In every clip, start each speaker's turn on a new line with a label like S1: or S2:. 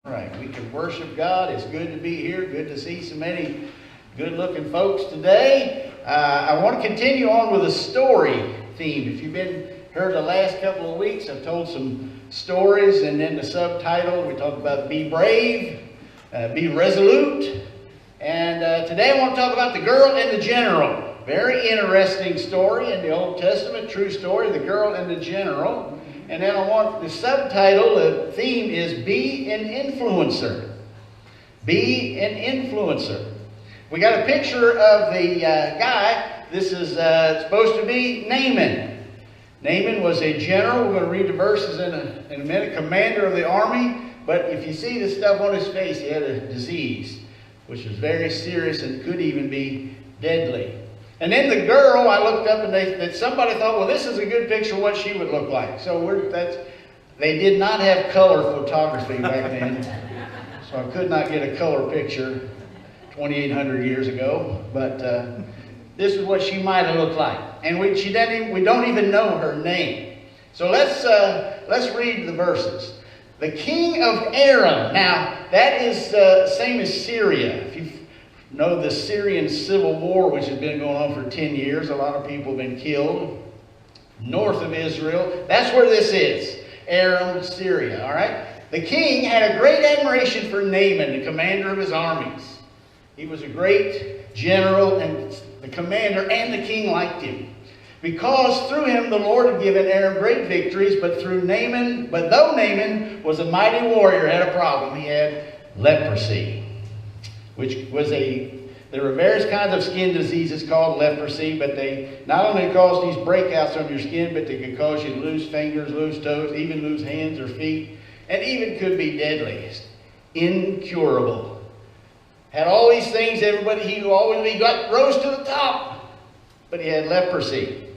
S1: Right, we can worship God. It's good to be here. Good to see so many good-looking folks today. I want to continue on with a story theme. If you've heard the last couple of weeks, I've told some stories, and then the subtitle we talk about be brave, be resolute, and today I want to talk about the girl and the general. Very interesting story in the Old Testament, true story, the girl and the general. And then I want the subtitle, the theme is Be an Influencer. Be an Influencer. We got a picture of the guy. This is supposed to be Naaman. Naaman was a general. We're going to read the verses in a minute. Commander of the army. But if you see the stuff on his face, he had a disease, which was very serious and could even be deadly. And then the girl, I looked up and that somebody thought, well, this is a good picture of what she would look like. So they did not have color photography back then. So I could not get a color picture 2,800 years ago. But this is what she might have looked like. And we don't even know her name. So let's read the verses. The king of Aram. Now, that is same as Syria. If you know the Syrian civil war, which has been going on for 10 years. A lot of people have been killed north of Israel. That's where this is. Aram, Syria, all right? The king had a great admiration for Naaman, the commander of his armies. He was a great general and the commander, and the king liked him. Because through him the Lord had given Aram great victories, but though Naaman was a mighty warrior, had a problem. He had leprosy, which was there were various kinds of skin diseases called leprosy, but they not only cause these breakouts on your skin, but they could cause you to lose fingers, lose toes, even lose hands or feet, and even could be deadly. Incurable. Had all these things, he rose to the top, but he had leprosy.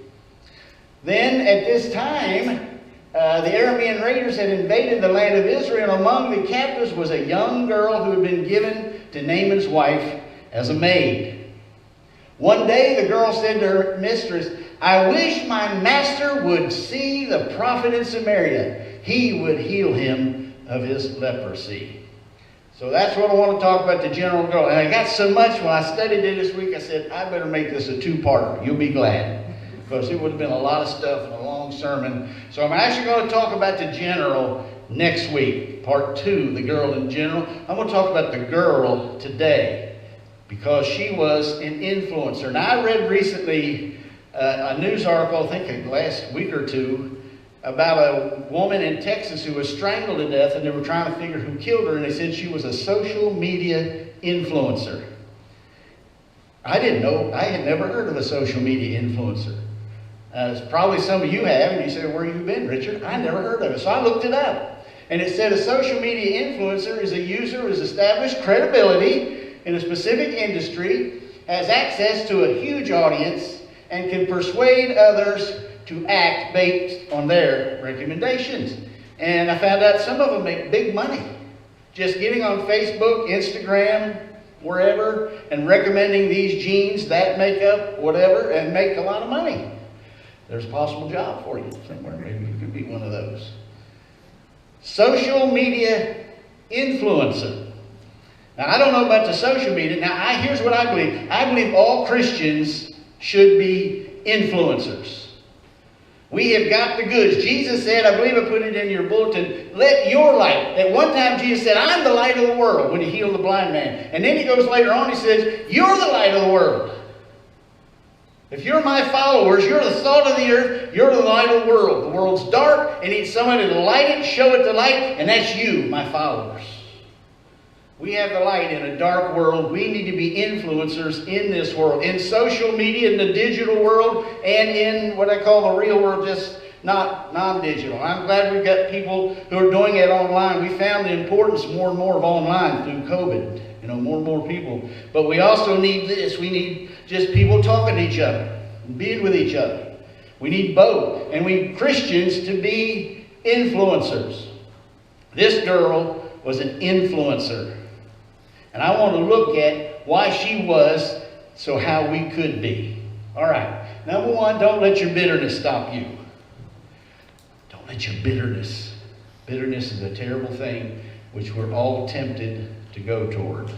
S1: Then at this time, the Aramean raiders had invaded the land of Israel, and among the captives was a young girl who had been given to Naaman's wife as a maid. One day the girl said to her mistress, "I wish my master would see the prophet in Samaria. He would heal him of his leprosy." So that's what I want to talk about, the general girl. And I got so much when I studied it this week, I said, I better make this a two-parter. You'll be glad. Because it would have been a lot of stuff and a long sermon. So I'm actually going to talk about the general next week. Part 2, the girl in general. I'm going to talk about the girl today, because she was an influencer. Now, I read recently a news article, I think last week or two, about a woman in Texas who was strangled to death, and they were trying to figure who killed her, and they said she was a social media influencer. I didn't know. I had never heard of a social media influencer. Probably some of you have, and you say, where have you been, Richard? I never heard of it. So I looked it up. And it said a social media influencer is a user who has established credibility in a specific industry, has access to a huge audience, and can persuade others to act based on their recommendations. And I found out some of them make big money. Just getting on Facebook, Instagram, wherever, and recommending these jeans, that makeup, whatever, and make a lot of money. There's a possible job for you somewhere. Maybe you could be one of those. Social media influencer. Now, I don't know about the social media. Now, here's what I believe. I believe all Christians should be influencers. We have got the goods. Jesus said, I believe I put it in your bulletin, let your light. At one time, Jesus said, I'm the light of the world, when he healed the blind man. And then he goes later on, he says, you're the light of the world. If you're my followers, you're the salt of the earth, you're the light of the world. The world's dark, and need somebody to light it, show it the light, and that's you, my followers. We have the light in a dark world. We need to be influencers in this world, in social media, in the digital world, and in what I call the real world, just not non-digital. I'm glad we've got people who are doing it online. We found the importance more and more of online through COVID. More and more people. But we also need this. We need just people talking to each other, being with each other. We need both. And we need Christians to be influencers. This girl was an influencer. And I want to look at why she was, so how we could be. All right. Number one, don't let your bitterness stop you. Don't let your bitterness. Bitterness is a terrible thing. which we're all tempted to go toward.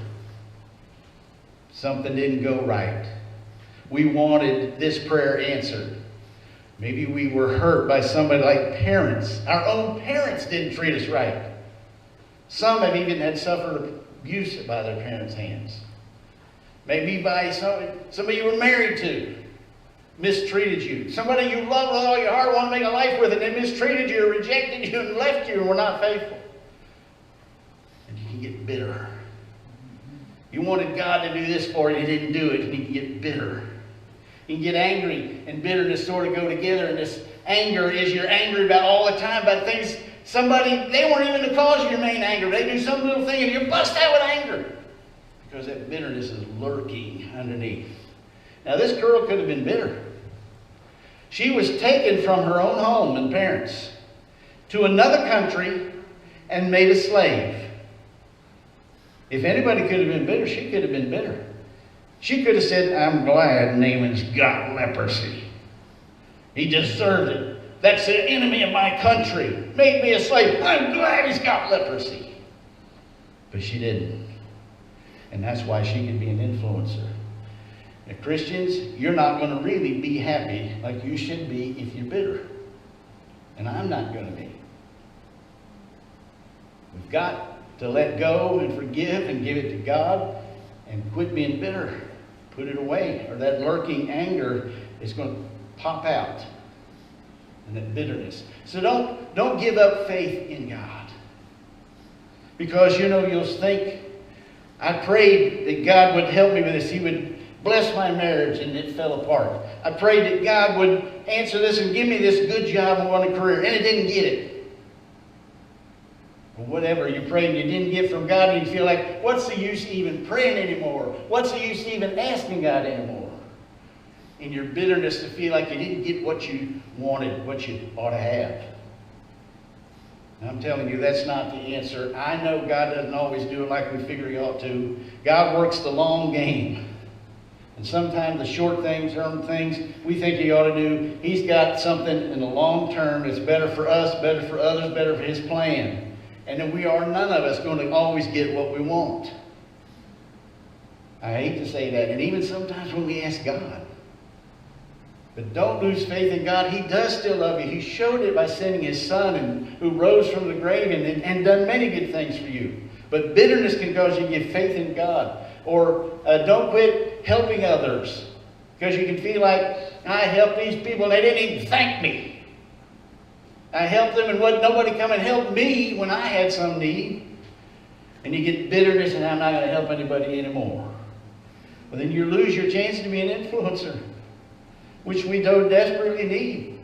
S1: Something didn't go right. We wanted this prayer answered. Maybe we were hurt by somebody like parents. Our own parents didn't treat us right. Some have even had suffered abuse by their parents' hands. Maybe by somebody you were married to mistreated you. Somebody you loved with all your heart, want to make a life with, and they mistreated you, or rejected you, and left you, and were not faithful. And you can get bitter. You wanted God to do this for you, He didn't do it, and you can get bitter. You can get angry, and bitterness sort of go together, and this anger is you're angry about all the time about things they weren't even the cause of your main anger. They do some little thing, and you bust out with anger because that bitterness is lurking underneath. Now, this girl could have been bitter. She was taken from her own home and parents to another country and made a slave. If anybody could have been bitter, she could have been bitter. She could have said, I'm glad Naaman's got leprosy. He deserved it. That's the enemy of my country. Made me a slave. I'm glad he's got leprosy. But she didn't. And that's why she could be an influencer. Now, Christians, you're not going to really be happy like you should be if you're bitter. And I'm not going to be. We've got to let go and forgive and give it to God and quit being bitter. Put it away, or that lurking anger is going to pop out. And that bitterness. So don't give up faith in God. Because you'll think, I prayed that God would help me with this. He would bless my marriage, and it fell apart. I prayed that God would answer this and give me this good job and want a career, and it didn't get it. Or whatever you prayed and you didn't get from God, and you feel like, what's the use even praying anymore? What's the use even asking God anymore? In your bitterness to feel like you didn't get what you wanted, what you ought to have. And I'm telling you, that's not the answer. I know God doesn't always do it like we figure He ought to. God works the long game. And sometimes the short-term things we think He ought to do, He's got something in the long term that's better for us, better for others, better for His plan. And then none of us going to always get what we want. I hate to say that. And even sometimes when we ask God. But don't lose faith in God. He does still love you. He showed it by sending His Son who rose from the grave and done many good things for you. But bitterness can cause you to give faith in God. Or don't quit helping others. Because you can feel like, I helped these people and they didn't even thank me. I helped them and nobody come and help me when I had some need. And you get bitterness and I'm not going to help anybody anymore. Well, then you lose your chance to be an influencer, which we do desperately need.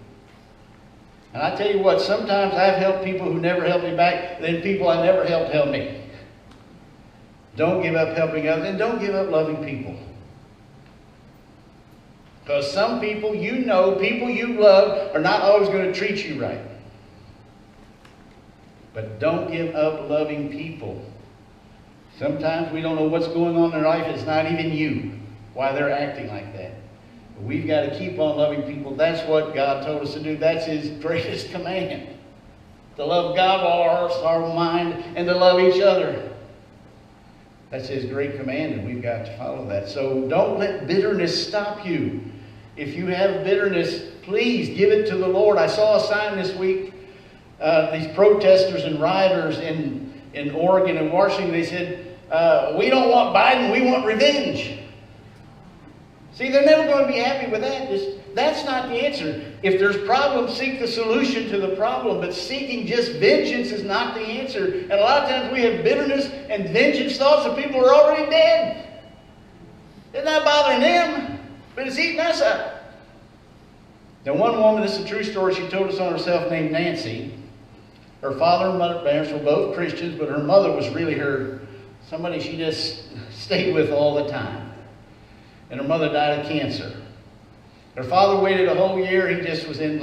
S1: And I tell you what, sometimes I've helped people who never helped me back, and then people I never helped help me. Don't give up helping others, and don't give up loving people. Because some people people you love, are not always going to treat you right. But don't give up loving people. Sometimes we don't know what's going on in their life. It's not even you, why they're acting like that. We've got to keep on loving people. That's what God told us to do. That's His greatest command. To love God with all our heart, our mind, and to love each other. That's His great command, and we've got to follow that. So don't let bitterness stop you. If you have bitterness, please give it to the Lord. I saw a sign this week. These protesters and rioters in Oregon and Washington, they said, we don't want Biden, we want revenge. See, they're never going to be happy with that. That's not the answer. If there's problems, seek the solution to the problem. But seeking just vengeance is not the answer. And a lot of times we have bitterness and vengeance thoughts of people who are already dead. It's not bothering them, but it's eating us up. Now, one woman, this is a true story, she told us on herself, named Nancy. Her father and mother, parents were both Christians, but her mother was really somebody she just stayed with all the time. And her mother died of cancer. Her father waited a whole year. He just was in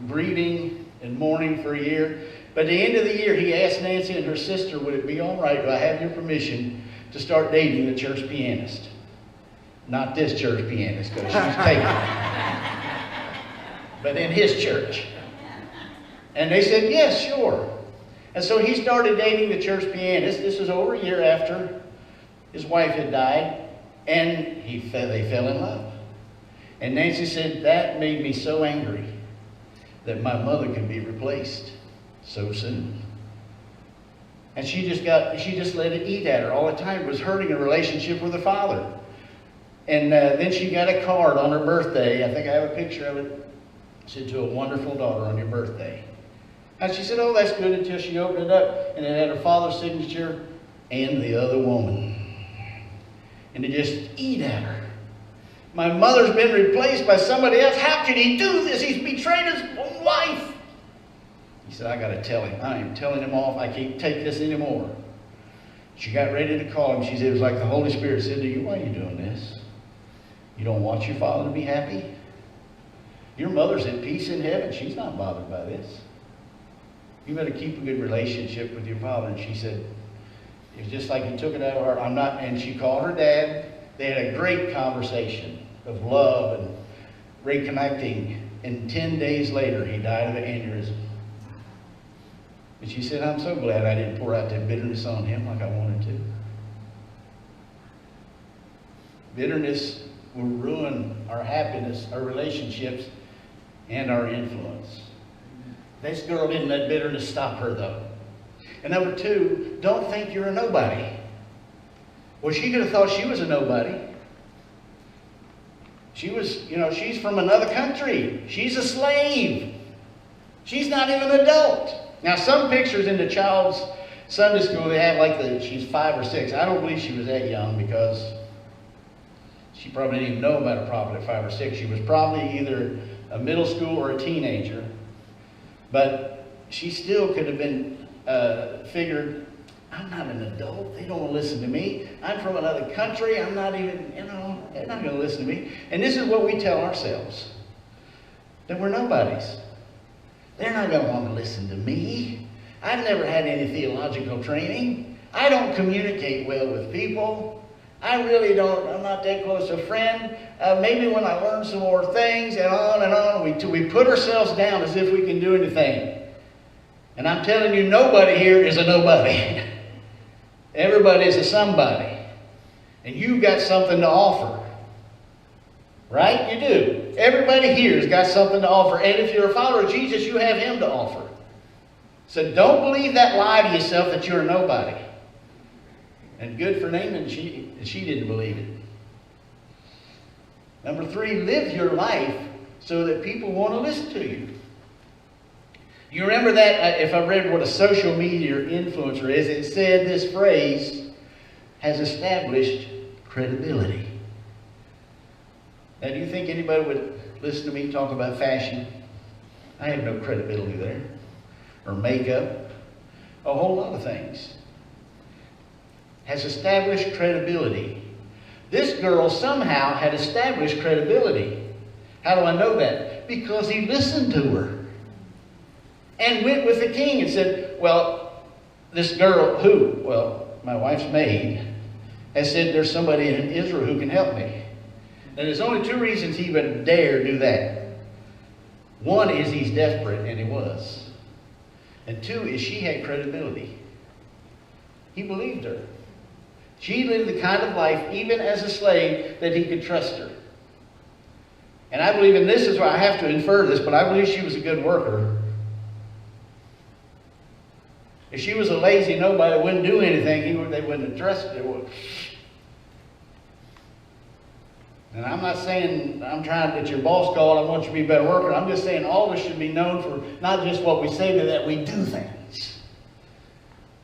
S1: grieving and mourning for a year. But at the end of the year, he asked Nancy and her sister, would it be all right, do I have your permission to start dating the church pianist? Not this church pianist, because she was taken. But in his church. And they said, yes, sure. And so he started dating the church pianist. This was over a year after his wife had died, and they fell in love. And Nancy said, that made me so angry that my mother could be replaced so soon. And she just let it eat at her all the time. It was hurting her relationship with her father. And then she got a card on her birthday. I think I have a picture of it. It said, to a wonderful daughter on your birthday. And she said, oh, that's good, until she opened it up. And it had her father's signature and the other woman. And it just eat at her. My mother's been replaced by somebody else. How can he do this? He's betrayed his own wife. He said, I got to tell him. I am telling him off. I can't take this anymore. She got ready to call him. She said, it was like the Holy Spirit said to you, why are you doing this? You don't want your father to be happy? Your mother's at peace in heaven. She's not bothered by this. You better keep a good relationship with your father. And she said, it was just like he took it out of her heart. I'm not. And she called her dad. They had a great conversation of love and reconnecting. And 10 days later, he died of an aneurysm. And she said, I'm so glad I didn't pour out that bitterness on him like I wanted to. Bitterness will ruin our happiness, our relationships, and our influence. This girl didn't let bitterness stop her, though. And number two, don't think you're a nobody. Well, she could have thought she was a nobody. She was, she's from another country. She's a slave. She's not even an adult. Now, some pictures in the child's Sunday school, they have she's 5 or 6. I don't believe she was that young, because she probably didn't even know about a prophet at 5 or 6. She was probably either a middle school or a teenager. But she still could have been figured, I'm not an adult. They don't want to listen to me. I'm from another country. I'm not even, they're not going to listen to me. And this is what we tell ourselves, that we're nobodies. They're not going to want to listen to me. I've never had any theological training. I don't communicate well with people. I really don't. I'm not that close a friend. Maybe when I learn some more things, and on and on, we put ourselves down as if we can do anything. And I'm telling you, nobody here is a nobody. Everybody is a somebody. And you've got something to offer. Right? You do. Everybody here has got something to offer. And if you're a follower of Jesus, you have him to offer. So don't believe that lie to yourself that you're a nobody. And good for Naaman, she didn't believe it. Number 3, live your life so that people want to listen to you. You remember that, if I read what a social media influencer is, it said this phrase has established credibility. Now, do you think anybody would listen to me talk about fashion? I have no credibility there. Or makeup. A whole lot of things. Has established credibility. This girl somehow had established credibility. How do I know that? Because he listened to her. And went with the king and said, well, this girl, who? Well, my wife's maid, has said there's somebody in Israel who can help me. And there's only 2 reasons he would dare do that. 1 is he's desperate, and he was. And 2 is she had credibility. He believed her. She lived the kind of life, even as a slave, that he could trust her. And I believe, and this is why I have to infer this, but I believe she was a good worker. If she was a lazy nobody, wouldn't do anything, they wouldn't have trusted her. And I'm not saying I'm trying to get your boss called, I want you to be a better worker. I'm just saying all of us should be known for not just what we say, but that we do things.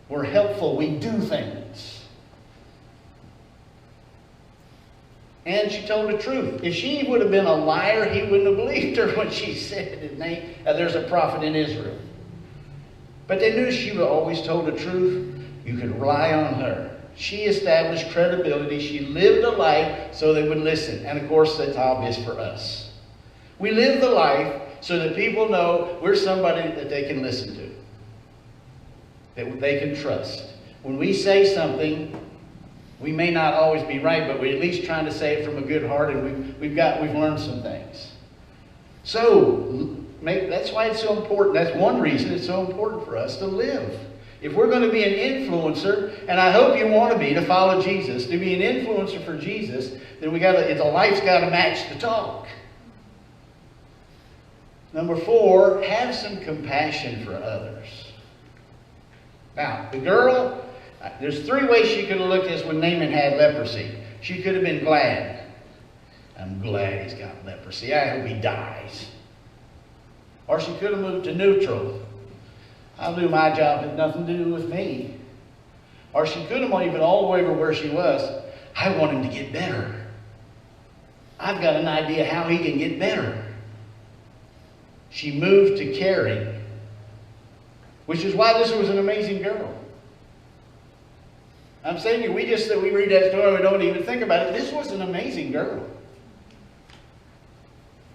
S1: We're helpful, we do things. And she told the truth. If she would have been a liar, he wouldn't have believed her when she said there's a prophet in Israel. But they knew she would always told the truth. You could rely on her. She established credibility. She lived a life so they would listen. And of course, that's obvious for us. We live the life so that people know we're somebody that they can listen to, that they can trust. When we say something, we may not always be right, but we're at least trying to say it from a good heart, and we've learned some things. So that's why it's so important. That's one reason it's so important for us to live If we're going to be an influencer, and I hope you want to be, to follow Jesus, to be an influencer for Jesus, then the life's got to match the talk. Number 4, have some compassion for others. Now, the girl, there's 3 ways she could have looked at this when Naaman had leprosy. She could have been glad. I'm glad he's got leprosy. I hope he dies. Or she could have moved to neutral. I'll do my job. It had nothing to do with me. Or she could have even all the way to where she was. I want him to get better. I've got an idea how he can get better. She moved to caring, which is why this was an amazing girl. I'm saying to you, we read that story and we don't even think about it. This was an amazing girl.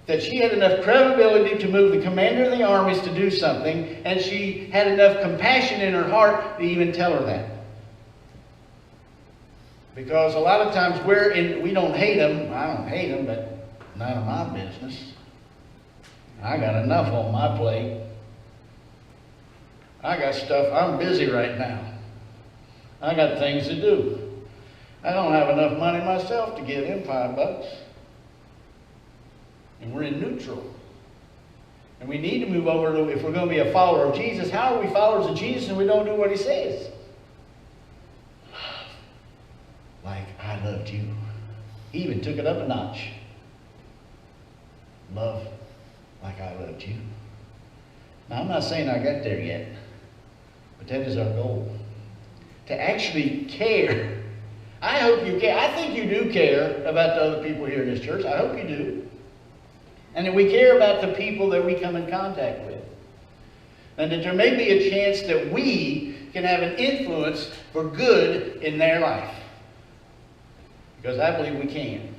S1: That she had enough credibility to move the commander of the armies to do something, and she had enough compassion in her heart to even tell her that. Because a lot of times we don't hate them. I don't hate them, but none of my business. I got enough on my plate. I got stuff. I'm busy right now. I got things to do. I don't have enough money myself to give him $5. And we're in neutral. And we need to move over to, if we're going to be a follower of Jesus, how are we followers of Jesus and we don't do what he says? Like I loved you. He even took it up a notch. Love like I loved you. Now, I'm not saying I got there yet, but that is our goal. To actually care. I hope you care. I think you do care about the other people here in this church. I hope you do. And that we care about the people that we come in contact with. And that there may be a chance that we can have an influence for good in their life. Because I believe we can.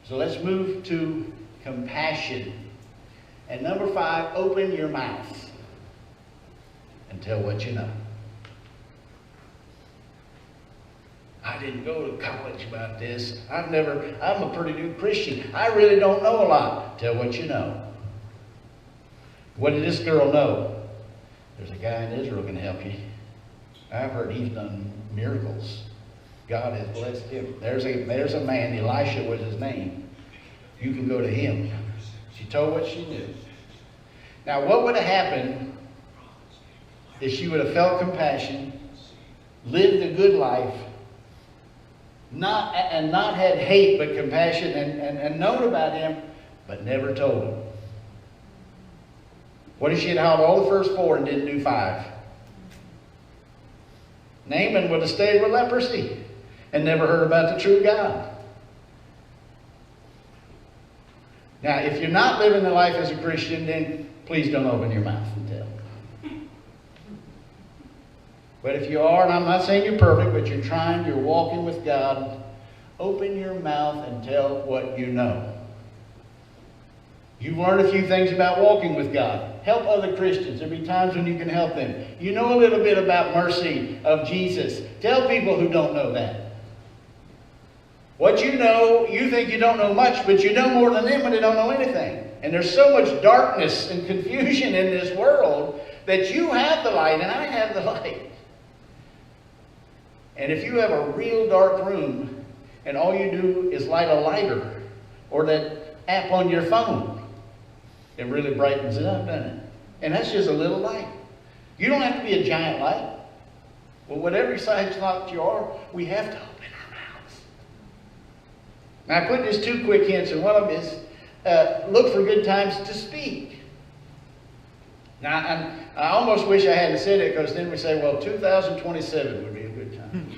S1: So let's move to compassion. And number 5, open your mouth and tell what you know. I didn't go to college about this. I'm a pretty new Christian. I really don't know a lot. Tell what you know. What did this girl know? There's a guy in Israel who can help you. I've heard he's done miracles. God has blessed him. There's a man, Elisha was his name. You can go to him. She told what she knew. Now, what would have happened if she would have felt compassion, lived a good life, not had hate but compassion, and known about him, but never told him? What if she had held all the first 4 and didn't do 5? Naaman would have stayed with leprosy and never heard about the true God. Now, if you're not living the life as a Christian, then please don't open your mouth and tell. But if you are, and I'm not saying you're perfect, but you're trying, you're walking with God, open your mouth and tell what you know. You've learned a few things about walking with God. Help other Christians. There'll be times when you can help them. You know a little bit about mercy of Jesus. Tell people who don't know that. What you know, you think you don't know much, but you know more than them when they don't know anything. And there's so much darkness and confusion in this world that you have the light and I have the light. And if you have a real dark room and all you do is light a lighter or that app on your phone, it really brightens it up, doesn't it? And that's just a little light. You don't have to be a giant light. Well, whatever size light you are, we have to open our mouths. Now, I put just 2 quick hints, and one of them is look for good times to speak. Now, I almost wish I hadn't said it, because then we say, well, 2027 would be a good time.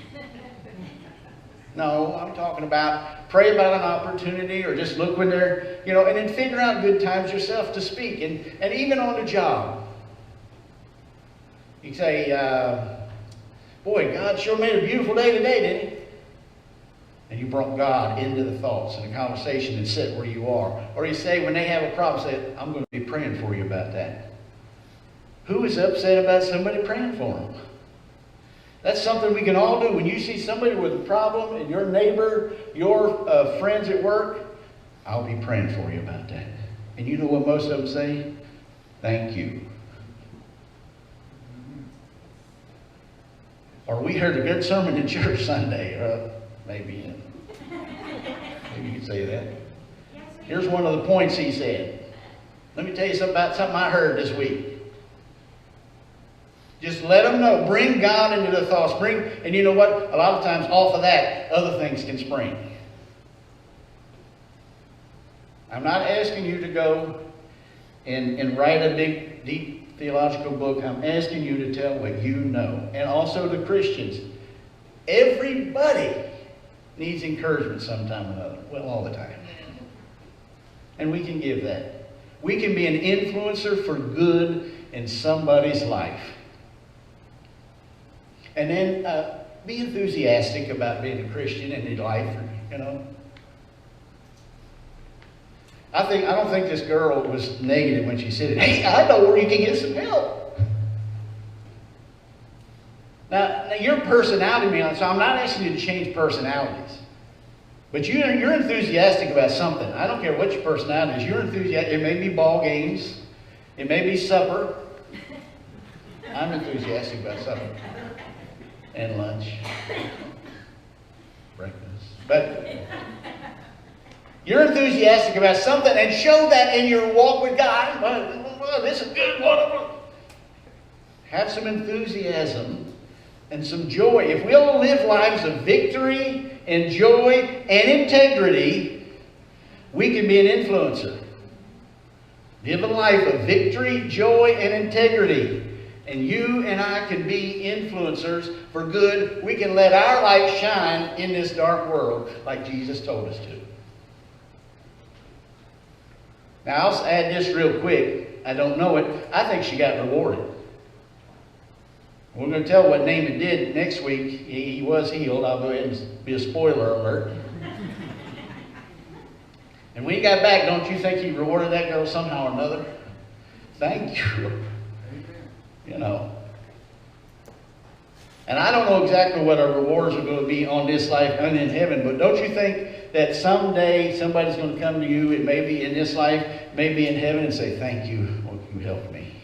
S1: No, I'm talking about pray about an opportunity, or just look when they're, and then figure out good times yourself to speak. And even on the job. You say, boy, God sure made a beautiful day today, didn't he? And you brought God into the thoughts and the conversation and sit where you are. Or you say, when they have a problem, say, I'm going to be praying for you about that. Who is upset about somebody praying for them? That's something we can all do. When you see somebody with a problem, and your neighbor, your friends at work, I'll be praying for you about that. And you know what most of them say? Thank you. Or we heard a good sermon in church Sunday. Maybe you could say that. Here's one of the points he said. Let me tell you something about something I heard this week. Just let them know. Bring God into the thoughts. And you know what? A lot of times off of that, other things can spring. I'm not asking you to go and write a big, deep theological book. I'm asking you to tell what you know. And also the Christians. Everybody needs encouragement sometime or another. Well, all the time. And we can give that. We can be an influencer for good in somebody's life. And then be enthusiastic about being a Christian in your life, you know. I don't think this girl was negative when she said, hey, I know where you can get some help. Now your personality, so I'm not asking you to change personalities. But you're enthusiastic about something. I don't care what your personality is. You're enthusiastic. It may be ball games. It may be supper. I'm enthusiastic about supper. And lunch. Breakfast. But you're enthusiastic about something and show that in your walk with God. Well, this is good. Have some enthusiasm and some joy. If we'll live lives of victory and joy and integrity, we can be an influencer. Live a life of victory, joy, and integrity. And you and I can be influencers for good. We can let our light shine in this dark world like Jesus told us to. Now, I'll add this real quick. I don't know it. I think she got rewarded. We're going to tell what Naaman did next week. He was healed. I'll go ahead and be a spoiler alert. And when he got back, don't you think he rewarded that girl somehow or another? Thank you. You know. And I don't know exactly what our rewards are going to be on this life and in heaven, but don't you think that someday somebody's going to come to you, it may be in this life, maybe in heaven, and say, thank you, well, you helped me.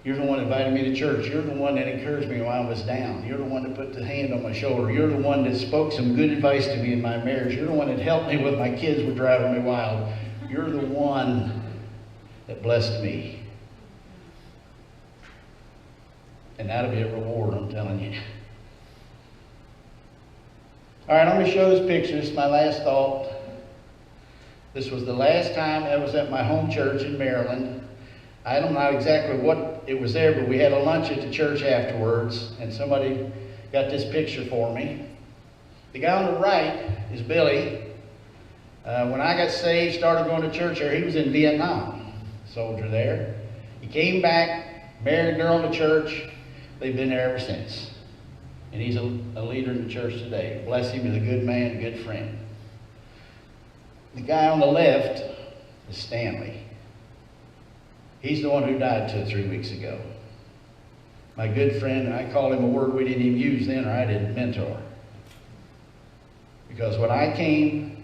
S1: You're the one that invited me to church. You're the one that encouraged me while I was down. You're the one that put the hand on my shoulder. You're the one that spoke some good advice to me in my marriage. You're the one that helped me with my kids were driving me wild. You're the one that blessed me. And that'll be a reward, I'm telling you. All right, I'm going to show this picture. This is my last thought. This was the last time I was at my home church in Maryland. I don't know exactly what it was there, but we had a lunch at the church afterwards, and somebody got this picture for me. The guy on the right is Billy. When I got saved, started going to church there, he was in Vietnam, soldier there. He came back, married a girl in the church. They've been there ever since. And he's a leader in the church today. Bless him, he's a good man, a good friend. The guy on the left is Stanley. He's the one who died 2 or 3 weeks ago. My good friend, and I call him a word we didn't even use then, or I didn't, mentor. Because when I came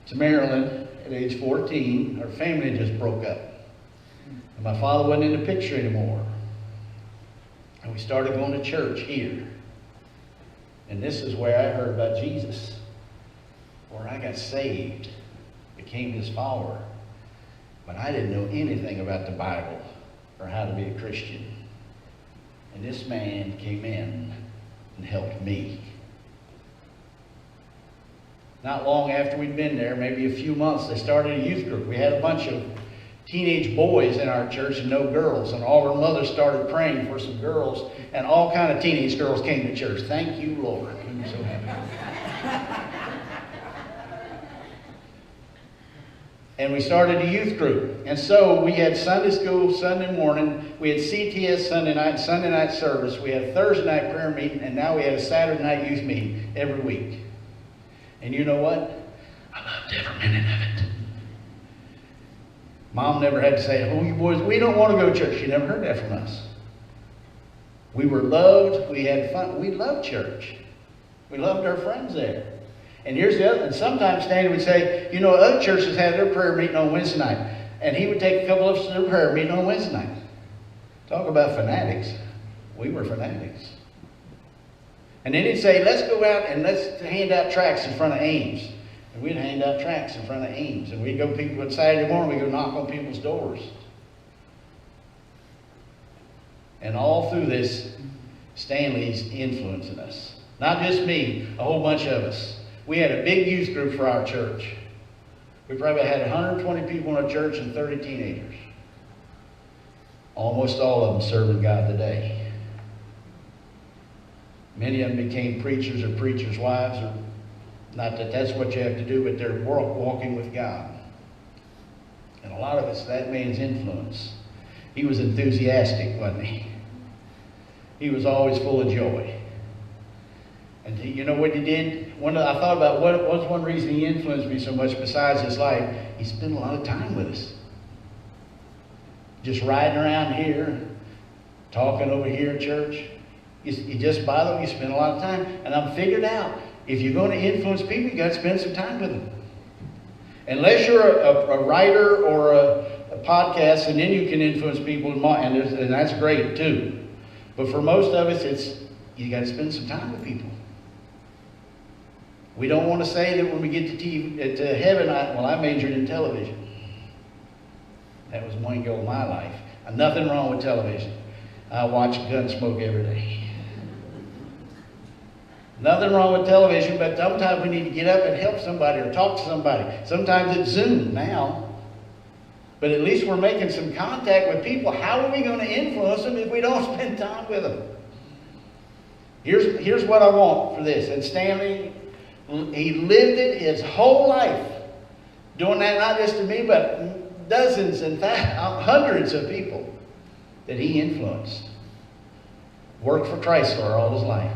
S1: to Maryland at age 14, our family just broke up. And my father wasn't in the picture anymore. And we started going to church here. And this is where I heard about Jesus. Where I got saved, became his follower. But I didn't know anything about the Bible or how to be a Christian. And this man came in and helped me. Not long after we'd been there, maybe a few months, they started a youth group. We had a bunch of teenage boys in our church and no girls. And all our mothers started praying for some girls. And all kind of teenage girls came to church. Thank you, Lord. I'm so happy. And we started a youth group. And so we had Sunday school Sunday morning. We had CTS Sunday night service. We had a Thursday night prayer meeting. And now we had a Saturday night youth meeting every week. And you know what? I loved every minute of it. Mom never had to say, oh, you boys, we don't want to go to church. She never heard that from us. We were loved. We had fun. We loved church. We loved our friends there. And here's the other, and sometimes Stanley would say, you know, other churches had their prayer meeting on Wednesday night. And he would take a couple of us to their prayer meeting on Wednesday night. Talk about fanatics. We were fanatics. And then he'd say, let's go out and let's hand out tracts in front of Ames. And we'd hand out tracts in front of Ames. And we'd go people on Saturday morning, we'd go knock on people's doors. And all through this, Stanley's influencing us. Not just me, a whole bunch of us. We had a big youth group for our church. We probably had 120 people in our church and 30 teenagers. Almost all of them serving God today. Many of them became preachers or preachers' wives, or not that that's what you have to do, but they're walking with God. And a lot of it's that man's influence. He was enthusiastic, wasn't he? He was always full of joy. And you know what he did? I thought about what was one reason he influenced me so much besides his life. He spent a lot of time with us. Just riding around here, talking over here at church. You just bother him, you spend a lot of time. And I've figured out, if you're going to influence people, you got to spend some time with them. Unless you're a writer or a podcast, and then you can influence people, and that's great too. But for most of us, you got to spend some time with people. We don't want to say that when we get to heaven, I majored in television. That was one goal of my life. Nothing wrong with television. I watch Gunsmoke every day. Nothing wrong with television, but sometimes we need to get up and help somebody or talk to somebody. Sometimes it's Zoom now. But at least we're making some contact with people. How are we going to influence them if we don't spend time with them? Here's what I want for this. And Stanley, he lived it his whole life. Doing that not just to me, but dozens and hundreds of people that he influenced. Worked for Chrysler all his life.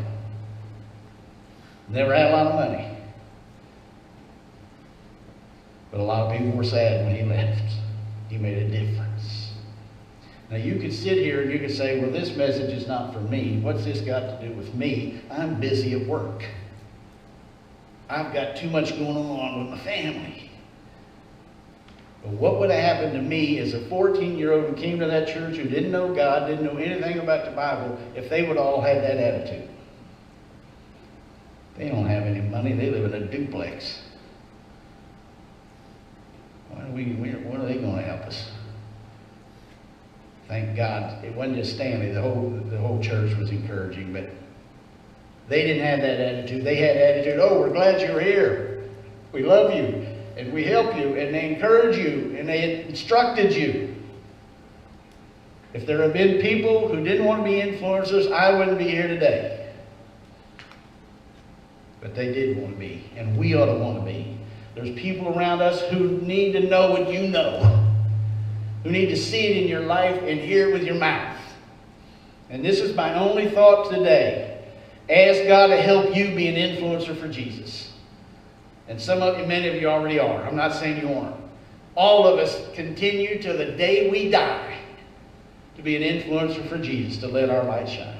S1: Never had a lot of money. But a lot of people were sad when he left. He made a difference. Now you could sit here and you could say, well, this message is not for me. What's this got to do with me? I'm busy at work. I've got too much going on with my family. But what would have happened to me as a 14-year-old who came to that church who didn't know God, didn't know anything about the Bible, if they would all had that attitude? They don't have any money. They live in a duplex. When are they going to help us? Thank God. It wasn't just Stanley. The whole church was encouraging, but they didn't have that attitude. They had attitude, oh, we're glad you're here. We love you, and we help you, and they encourage you, and they instructed you. If there had been people who didn't want to be influencers, I wouldn't be here today. But they did want to be, and we ought to want to be. There's people around us who need to know what you know, who need to see it in your life and hear it with your mouth. And this is my only thought today. Ask God to help you be an influencer for Jesus. And many of you already are. I'm not saying you aren't. All of us continue to the day we die to be an influencer for Jesus, to let our light shine.